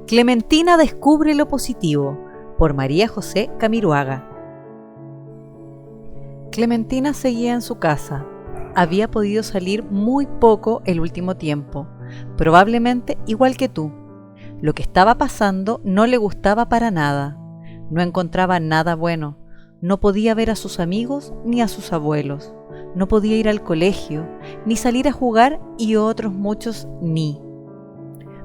Clementina descubre lo positivo, por María José Camiroaga. Clementina seguía en su casa. Había podido salir muy poco el último tiempo, probablemente igual que tú. Lo que estaba pasando no le gustaba para nada. No encontraba nada bueno. No podía ver a sus amigos ni a sus abuelos. No podía ir al colegio, ni salir a jugar y otros muchos ni.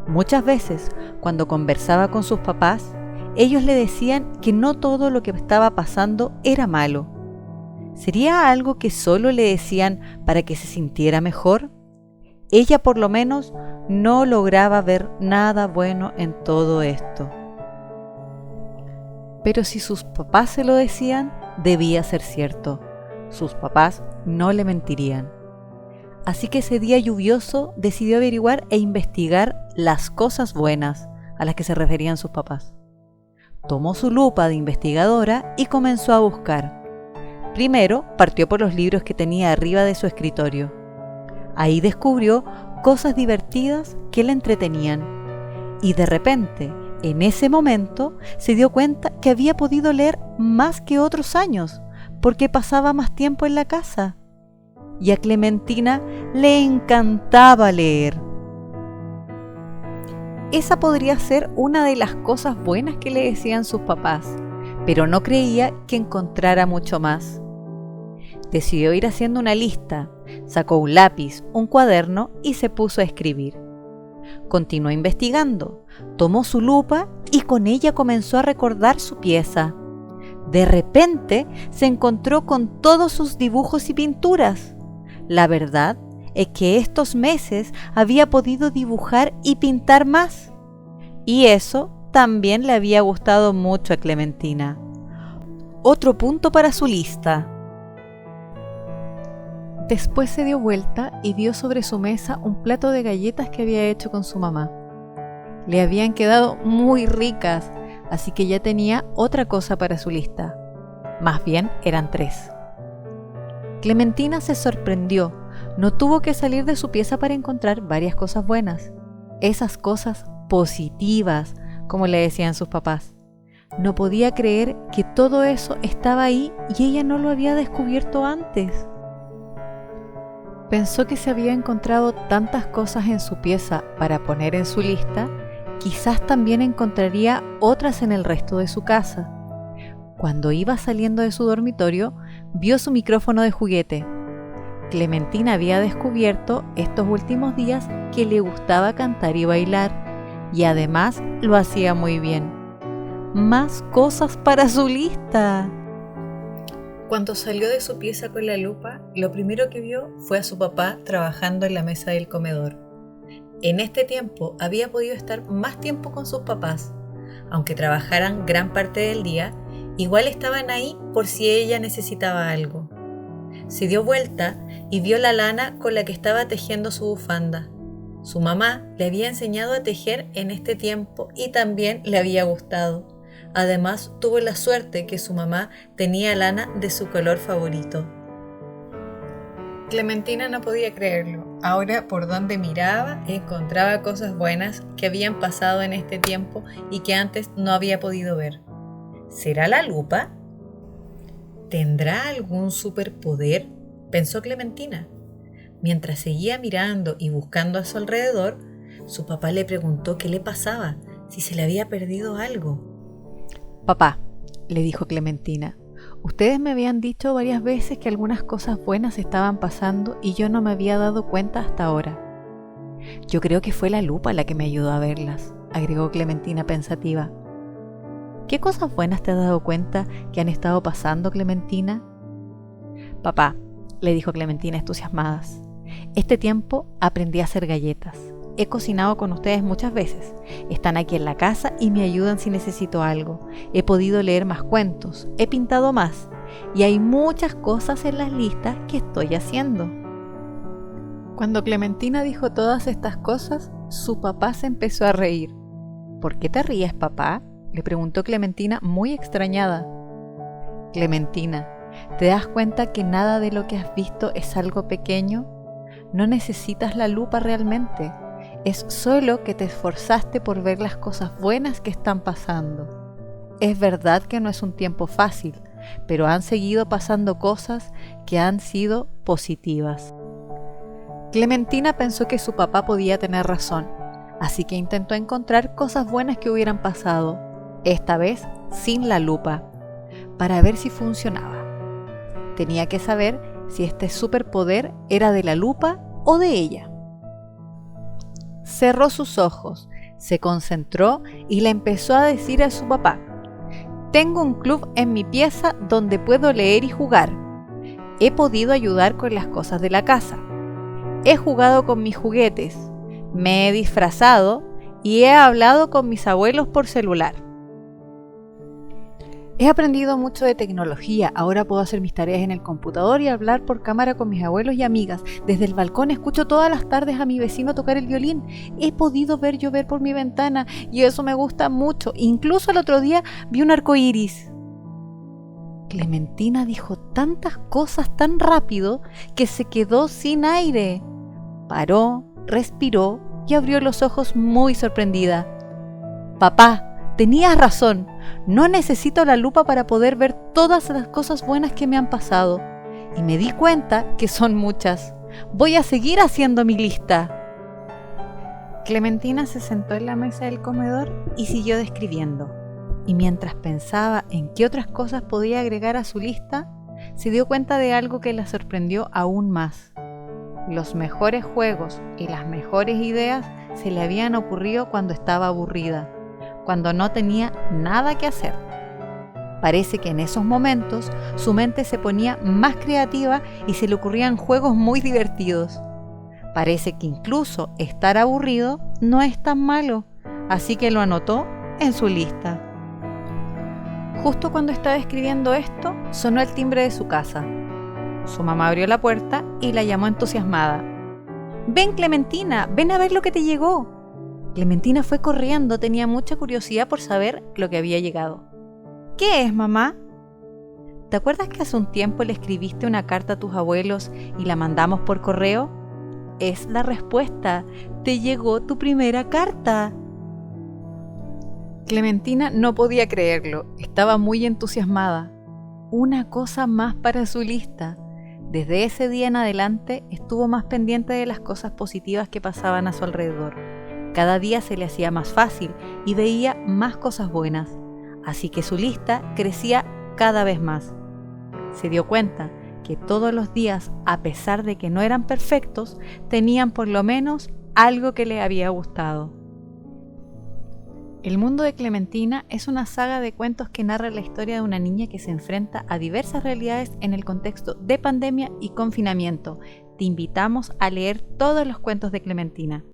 Muchas veces, cuando conversaba con sus papás, ellos le decían que no todo lo que estaba pasando era malo. ¿Sería algo que solo le decían para que se sintiera mejor? Ella por lo menos no lograba ver nada bueno en todo esto. Pero si sus papás se lo decían, debía ser cierto. Sus papás no le mentirían. Así que ese día lluvioso decidió averiguar e investigar las cosas buenas a las que se referían sus papás. Tomó su lupa de investigadora y comenzó a buscar. Primero partió por los libros que tenía arriba de su escritorio. Ahí descubrió cosas divertidas que le entretenían. Y de repente, en ese momento, se dio cuenta que había podido leer más que otros años, porque pasaba más tiempo en la casa. Y a Clementina le encantaba leer. Esa podría ser una de las cosas buenas que le decían sus papás, pero no creía que encontrara mucho más. Decidió ir haciendo una lista, sacó un lápiz, un cuaderno y se puso a escribir. Continuó investigando, tomó su lupa y con ella comenzó a recordar su pieza. De repente se encontró con todos sus dibujos y pinturas. La verdad es que estos meses había podido dibujar y pintar más. Y eso también le había gustado mucho a Clementina. Otro punto para su lista. Después se dio vuelta y vio sobre su mesa un plato de galletas que había hecho con su mamá. Le habían quedado muy ricas, así que ya tenía otra cosa para su lista. Más bien eran 3. Clementina se sorprendió. No tuvo que salir de su pieza para encontrar varias cosas buenas. Esas cosas positivas, como le decían sus papás. No podía creer que todo eso estaba ahí y ella no lo había descubierto antes. Pensó que si había encontrado tantas cosas en su pieza para poner en su lista, quizás también encontraría otras en el resto de su casa. Cuando iba saliendo de su dormitorio, vio su micrófono de juguete. Clementina había descubierto estos últimos días que le gustaba cantar y bailar, y además lo hacía muy bien. ¡Más cosas para su lista! Cuando salió de su pieza con la lupa, lo primero que vio fue a su papá trabajando en la mesa del comedor. En este tiempo había podido estar más tiempo con sus papás. Aunque trabajaran gran parte del día, igual estaban ahí por si ella necesitaba algo. Se dio vuelta y vio la lana con la que estaba tejiendo su bufanda. Su mamá le había enseñado a tejer en este tiempo y también le había gustado. Además, tuvo la suerte que su mamá tenía lana de su color favorito. Clementina no podía creerlo. Ahora, por donde miraba, encontraba cosas buenas que habían pasado en este tiempo y que antes no había podido ver. ¿Será la lupa? ¿Tendrá algún superpoder?, pensó Clementina. Mientras seguía mirando y buscando a su alrededor, su papá le preguntó qué le pasaba, si se le había perdido algo. «Papá», le dijo Clementina, «ustedes me habían dicho varias veces que algunas cosas buenas estaban pasando y yo no me había dado cuenta hasta ahora». «Yo creo que fue la lupa la que me ayudó a verlas», agregó Clementina pensativa. «¿Qué cosas buenas te has dado cuenta que han estado pasando, Clementina?» «Papá», le dijo Clementina entusiasmada, «este tiempo aprendí a hacer galletas. He cocinado con ustedes muchas veces. Están aquí en la casa y me ayudan si necesito algo. He podido leer más cuentos, he pintado más y hay muchas cosas en las listas que estoy haciendo». Cuando Clementina dijo todas estas cosas, su papá se empezó a reír. «¿Por qué te ríes, papá?», le preguntó Clementina muy extrañada. «Clementina, ¿te das cuenta que nada de lo que has visto es algo pequeño? No necesitas la lupa realmente. Es solo que te esforzaste por ver las cosas buenas que están pasando. Es verdad que no es un tiempo fácil, pero han seguido pasando cosas que han sido positivas. Clementina pensó que su papá podía tener razón, así que intentó encontrar cosas buenas que hubieran pasado, esta vez sin la lupa, para ver si funcionaba. Tenía que saber si este superpoder era de la lupa o de ella. Cerró sus ojos, se concentró y le empezó a decir a su papá: tengo un club en mi pieza donde puedo leer y jugar. He podido ayudar con las cosas de la casa. He jugado con mis juguetes, me he disfrazado y he hablado con mis abuelos por celular. He aprendido mucho de tecnología, ahora puedo hacer mis tareas en el computador y hablar por cámara con mis abuelos y amigas. Desde el balcón escucho todas las tardes a mi vecino tocar el violín. He podido ver llover por mi ventana y eso me gusta mucho. Incluso el otro día vi un arco iris. Clementina dijo tantas cosas tan rápido que se quedó sin aire. Paró, respiró y abrió los ojos muy sorprendida. Papá, tenías razón, no necesito la lupa para poder ver todas las cosas buenas que me han pasado. Y me di cuenta que son muchas. Voy a seguir haciendo mi lista. Clementina se sentó en la mesa del comedor y siguió describiendo. Y mientras pensaba en qué otras cosas podía agregar a su lista, se dio cuenta de algo que la sorprendió aún más. Los mejores juegos y las mejores ideas se le habían ocurrido cuando estaba aburrida, cuando no tenía nada que hacer. Parece que en esos momentos su mente se ponía más creativa y se le ocurrían juegos muy divertidos. Parece que incluso estar aburrido no es tan malo, así que lo anotó en su lista. Justo cuando estaba escribiendo esto, sonó el timbre de su casa. Su mamá abrió la puerta y la llamó entusiasmada. «Ven, Clementina, ven a ver lo que te llegó». Clementina fue corriendo, tenía mucha curiosidad por saber lo que había llegado. «¿Qué es, mamá?» ¿Te acuerdas que hace un tiempo le escribiste una carta a tus abuelos y la mandamos por correo? Es la respuesta. ¡Te llegó tu primera carta! Clementina no podía creerlo, estaba muy entusiasmada. Una cosa más para su lista. Desde ese día en adelante estuvo más pendiente de las cosas positivas que pasaban a su alrededor. Cada día se le hacía más fácil y veía más cosas buenas, así que su lista crecía cada vez más. Se dio cuenta que todos los días, a pesar de que no eran perfectos, tenían por lo menos algo que le había gustado. El mundo de Clementina es una saga de cuentos que narra la historia de una niña que se enfrenta a diversas realidades en el contexto de pandemia y confinamiento. Te invitamos a leer todos los cuentos de Clementina.